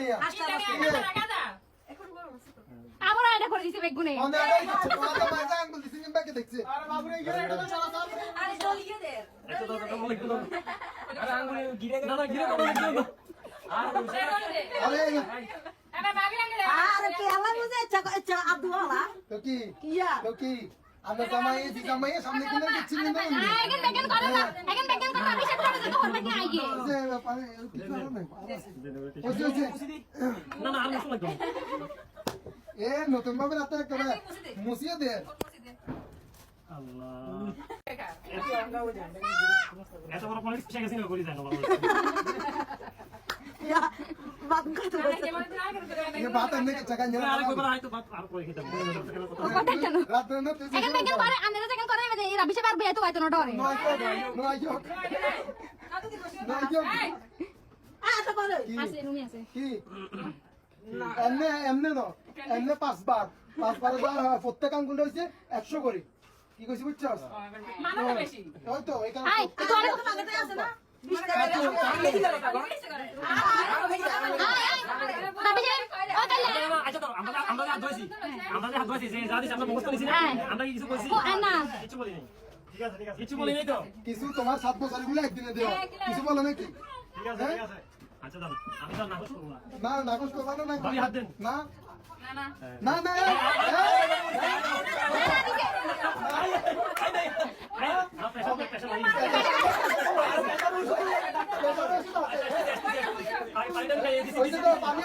টিয়া আবার এটা করে দিছে বেগুনে অনে আড়াই দিচ্ছে তোমার মাঝে আঙ্গুল দিছি নিম ব্যাকে দেখছে আরে বাবুরে গিরে এটা তো চলা চল আরে জলিয়ে দে এত তো বলে কি আরে আঙ্গুলে গিরে না না গিরে বলে কি আরে আরে কে আলা বুঝে চা আদওয়ালা তো কি কিয়া তো কি আমরা জামাই সামনে কিনে দিচ্ছি না এখন বেগুন করে না এখন বেগুন করে আমি সেটা তো করবে না আইগে যে পারে কিছু আর নাই ওই না না আর মুছ লাগবে এ নতুন ভাবে রাতে করে মুছিয়ে দে আল্লাহ এত বড় পলিটিক্স শিখে গেছে না করি জানো বাবা ইয়া বাদ কত ये बात हमने जगह नहीं আরে কই বলা হয়তো বাত আর করে খেতে কথা কেন रात में ना तुझे এখন বেগুন করে আন্দাজ এখন করে এই রাবিশে পারবে এত হয়তো না ডরে नो आयो আ তো বলে আছে রুমে আছে কি এমনে পাঁচবার প্রত্যেক আঙ্গুল হইছে 100 করে কি কইছি বুঝছস মানাটা বেশি ওই তো এখানে আই তো অনেক মাগতে আছে না রাবিশে ও কালে আচ্ছা তো আমরা হাত ধরেছি যে যা দিছি আমরা মুখস্থ নিছি না আমরা কি কিছু কইছি ও না কিছু বলি নাই ঠিক আছে কিছু বলি নাই তো কিছু তোমার 7 বছর গুলো একদিনে দিও কিছু বলো নাকি ঠিক আছে আচ্ছা দাও আমি তো নাকচ করব না নাকচ করবা না ভাবি হাত দেন না না না না প্রেশার লাগি ওই তো পানি